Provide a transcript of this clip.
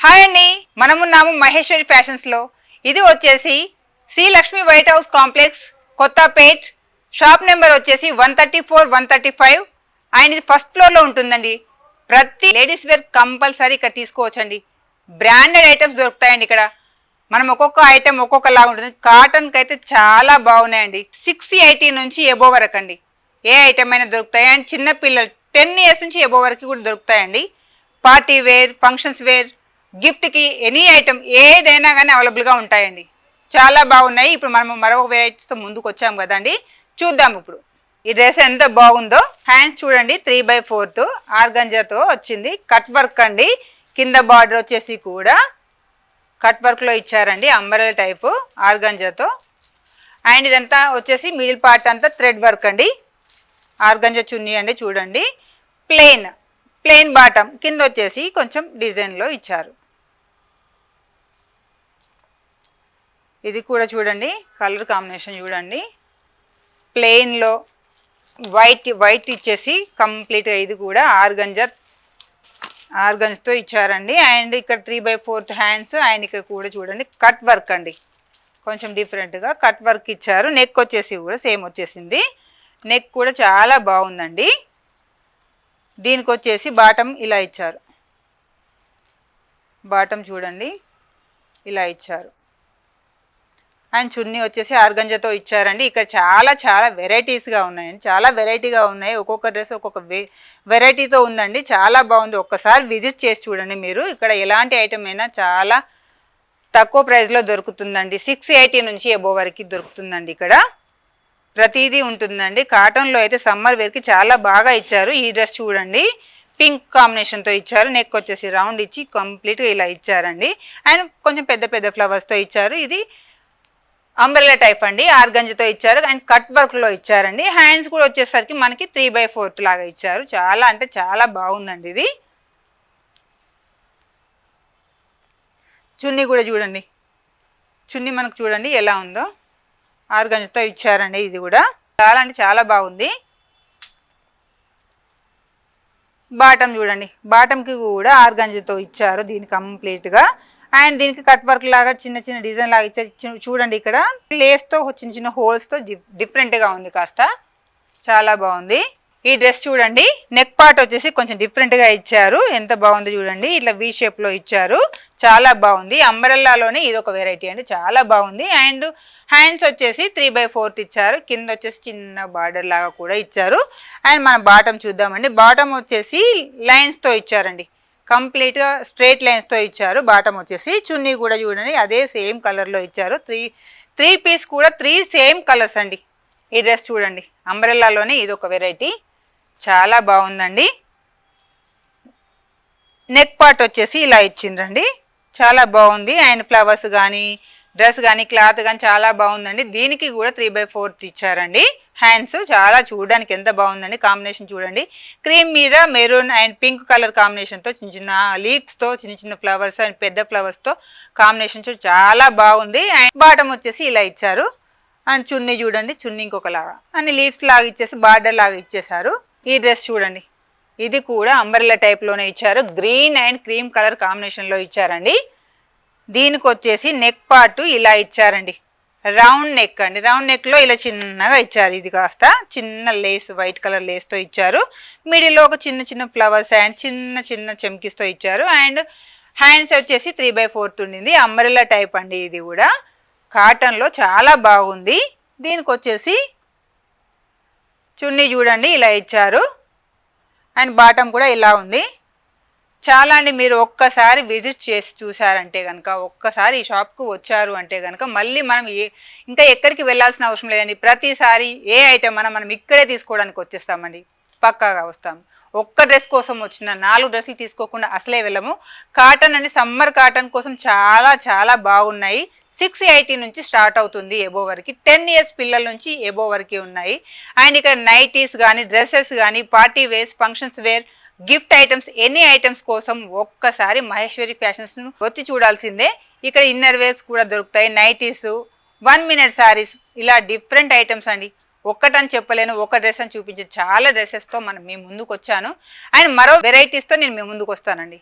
Hi అండి, మనమున్నాము మహేశ్వరి ఫ్యాషన్స్లో. ఇది వచ్చేసి Sri Lakshmi white house complex, Kothapet. Shop number వచ్చేసి 134, 135 అండ్ ఇది ఫస్ట్ ఫ్లోర్లో ఉంటుందండి. ప్రతి లేడీస్ వేర్ కంపల్సరీ ఇక్కడ తీసుకోవచ్చండి. బ్రాండెడ్ ఐటమ్స్ దొరుకుతాయండి ఇక్కడ. మనం ఒక్కొక్క ఐటమ్ ఒక్కొక్కలా ఉంటుంది. కాటన్కి అయితే చాలా బాగున్నాయండి. 680 నుంచి ఎబో వరకు అండి ఏ ఐటమ్ అయినా దొరుకుతాయి. అండ్ చిన్న పిల్లలు 10 ఇయర్స్ నుంచి ఎబో వరకు కూడా దొరుకుతాయండి. పార్టీ వేర్, ఫంక్షన్స్ వేర్, గిఫ్ట్కి ఎనీ ఐటమ్ ఏదైనా కానీ అవైలబుల్గా ఉంటాయండి. చాలా బాగున్నాయి. ఇప్పుడు మనం మరొక వెరైటీస్తో ముందుకు వచ్చాము కదండి, చూద్దాం ఇప్పుడు. ఈ డ్రెస్ ఎంత బాగుందో. హ్యాండ్స్ చూడండి, 3/4 ఆర్గంజాతో వచ్చింది. కట్ వర్క్ అండి. కింద బార్డర్ వచ్చేసి కూడా కట్ వర్క్లో ఇచ్చారండి, అంబరెలా టైపు ఆర్గంజాతో. అండ్ ఇదంతా వచ్చేసి మిడిల్ పార్ట్ అంతా థ్రెడ్ వర్క్ అండి. ఆర్గంజా చున్నీ అండి, చూడండి. ప్లెయిన్ బాటమ్, కింద వచ్చేసి కొంచెం డిజైన్లో ఇచ్చారు. ఇది కూడా చూడండి, కలర్ కాంబినేషన్ చూడండి. ప్లెయిన్లో వైట్ ఇచ్చేసి కంప్లీట్గా ఇది కూడా ఆర్గంజ్తో ఇచ్చారండి. అండ్ ఇక్కడ 3/4 హ్యాండ్స్. అండ్ ఇక్కడ కూడా చూడండి కట్ వర్క్ అండి, కొంచెం డిఫరెంట్గా కట్ వర్క్ ఇచ్చారు. నెక్ వచ్చేసి కూడా సేమ్ వచ్చేసింది. నెక్ కూడా చాలా బాగుందండి. దీనికి వచ్చేసి బాటమ్ ఇలా ఇచ్చారు. బాటమ్ చూడండి ఇలా ఇచ్చారు. అండ్ చున్నీ వచ్చేసి ఆర్గంజాతో ఇచ్చారండి. ఇక్కడ చాలా వెరైటీస్గా ఉన్నాయండి, చాలా వెరైటీగా ఉన్నాయి. ఒక్కొక్క డ్రెస్ ఒక్కొక్క వెరైటీతో ఉందండి. చాలా బాగుంది. ఒక్కసారి విజిట్ చేసి చూడండి మీరు. ఇక్కడ ఎలాంటి ఐటమ్ అయినా చాలా తక్కువ ప్రైస్లో దొరుకుతుందండి. 680 నుంచి ఎబో వరకు దొరుకుతుందండి. ఇక్కడ ప్రతిదీ ఉంటుందండి. కాటన్లో అయితే సమ్మర్ వేర్కి చాలా బాగా ఇచ్చారు. ఈ డ్రెస్ చూడండి, పింక్ కాంబినేషన్తో ఇచ్చారు. నెక్ వచ్చేసి రౌండ్ ఇచ్చి కంప్లీట్గా ఇలా ఇచ్చారండి. అండ్ కొంచెం పెద్ద ఫ్లవర్స్తో ఇచ్చారు. ఇది అంబ్రెల్లా టైప్ అండి, ఆర్గంజాతో ఇచ్చారు. అండ్ కట్ వర్క్లో ఇచ్చారండి. హ్యాండ్స్ కూడా వచ్చేసరికి మనకి 3/4 లాగా ఇచ్చారు. చాలా అంటే చాలా బాగుందండి. ఇది చున్నీ కూడా చూడండి, చున్నీ మనకు చూడండి ఎలా ఉందో, ఆర్గంజాతో ఇచ్చారండి. ఇది కూడా చాలా అంటే చాలా బాగుంది. బాటమ్ చూడండి, బాటమ్కి కూడా ఆర్గంజాతో ఇచ్చారు దీన్ని కంప్లీట్గా. అండ్ దీనికి కట్ వర్క్ లాగా చిన్న డిజైన్ లాగా ఇచ్చారు. చూడండి ఇక్కడ లేస్తో చిన్న హోల్స్తో డిఫరెంట్గా ఉంది, కాస్త చాలా బాగుంది. ఈ డ్రెస్ చూడండి, నెక్ పార్ట్ వచ్చేసి కొంచెం డిఫరెంట్గా ఇచ్చారు. ఎంత బాగుంది చూడండి, ఇట్లా వి షేప్లో ఇచ్చారు. చాలా బాగుంది. అంబ్రెల్లాలోనే ఇది ఒక వెరైటీ అండి, చాలా బాగుంది. అండ్ హ్యాండ్స్ వచ్చేసి 3/4 ఇచ్చారు. కింద వచ్చేసి చిన్న బార్డర్ లాగా కూడా ఇచ్చారు. అండ్ మన బాటమ్ చూద్దామండి. బాటమ్ వచ్చేసి లైన్స్తో ఇచ్చారండి, కంప్లీట్గా స్ట్రైట్ లైన్స్తో ఇచ్చారు. బాటమ్ వచ్చేసి చున్నీ కూడా చూడండి అదే సేమ్ కలర్లో ఇచ్చారు. త్రీ పీస్ కూడా 3 సేమ్ కలర్స్ అండి. ఈ డ్రెస్ చూడండి, అంబ్రెల్లాలోనే ఇది ఒక వెరైటీ, చాలా బాగుందండి. నెక్ పార్ట్ వచ్చేసి ఇలా ఇచ్చిండ్రండి, చాలా బాగుంది. అండ్ ఫ్లవర్స్ కానీ డ్రెస్ కానీ క్లాత్ కానీ చాలా బాగుందండి. దీనికి కూడా 3/4 ఇచ్చారండి. హ్యాండ్స్ చాలా చూడడానికి ఎంత బాగుందండి. కాంబినేషన్ చూడండి, క్రీమ్ మీద మెరూన్ అండ్ పింక్ కలర్ కాంబినేషన్తో చిన్న లీవ్స్తో చిన్న ఫ్లవర్స్ అండ్ పెద్ద ఫ్లవర్స్తో కాంబినేషన్ చాలా బాగుంది. అండ్ బాటమ్ వచ్చేసి ఇలా ఇచ్చారు. అండ్ చున్నీ చూడండి, చున్నీ ఇంకొకలాగా అన్ని లీవ్స్ లాగా ఇచ్చేసి బార్డర్ లాగా ఇచ్చేసారు. ఈ డ్రెస్ చూడండి, ఇది కూడా అంబ్రెల్లా టైప్లోనే ఇచ్చారు. గ్రీన్ అండ్ క్రీమ్ కలర్ కాంబినేషన్లో ఇచ్చారండి. దీనికి వచ్చేసి నెక్ పార్ట్ ఇలా ఇచ్చారండి, రౌండ్ నెక్ అండి. రౌండ్ నెక్లో ఇలా చిన్నగా ఇచ్చారు. ఇది కాస్త చిన్న లేస్, వైట్ కలర్ లేస్తో ఇచ్చారు. మిడిల్లో ఒక చిన్న ఫ్లవర్స్ అండ్ చిన్న చెమ్కీస్తో ఇచ్చారు. అండ్ హ్యాండ్స్ వచ్చేసి 3/4 ఉండింది. అంబ్రెల్లా టైప్ అండి. ఇది కూడా కాటన్లో చాలా బాగుంది. దీనికి వచ్చేసి చున్నీ చూడండి ఇలా ఇచ్చారు. అండ్ బాటమ్ కూడా ఇలా ఉంది. చాలా అండి, మీరు ఒక్కసారి విజిట్ చేసి చూసారంటే కనుక, ఒక్కసారి ఈ షాప్కు వచ్చారు అంటే కనుక మళ్ళీ మనం ఇంకా ఎక్కడికి వెళ్ళాల్సిన అవసరం లేదండి. ప్రతిసారి ఏ ఐటమ్ మనం ఇక్కడే తీసుకోవడానికి వచ్చేస్తామండి, పక్కాగా వస్తాం. ఒక్క డ్రెస్ కోసం వచ్చిన 4 డ్రెస్సులు తీసుకోకుండా అసలే వెళ్ళము. కాటన్ అండి, సమ్మర్ కాటన్ కోసం చాలా బాగున్నాయి. 680 నుంచి స్టార్ట్ అవుతుంది ఎబో వరకు. 10 ఇయర్స్ పిల్లల నుంచి ఎబో వరకు ఉన్నాయి. అండ్ ఇక్కడ నైటీస్ కానీ డ్రెస్సెస్ కానీ party wears, functions wear, gift items, any items కోసం ఒక్కసారి మహేశ్వరి ఫ్యాషన్స్ను వచ్చి చూడాల్సిందే. ఇక్కడ ఇన్నర్ వేర్స్ కూడా దొరుకుతాయి, నైటీస్, 1 మినిట్ సారీస్, ఇలా డిఫరెంట్ ఐటమ్స్ అండి. ఒక్కటని చెప్పలేను, ఒక డ్రెస్ అని చూపించే చాలా డ్రెస్సెస్తో మీ ముందుకు వచ్చాను. అండ్ మరో వెరైటీస్తో నేను మీ ముందుకు వస్తానండి.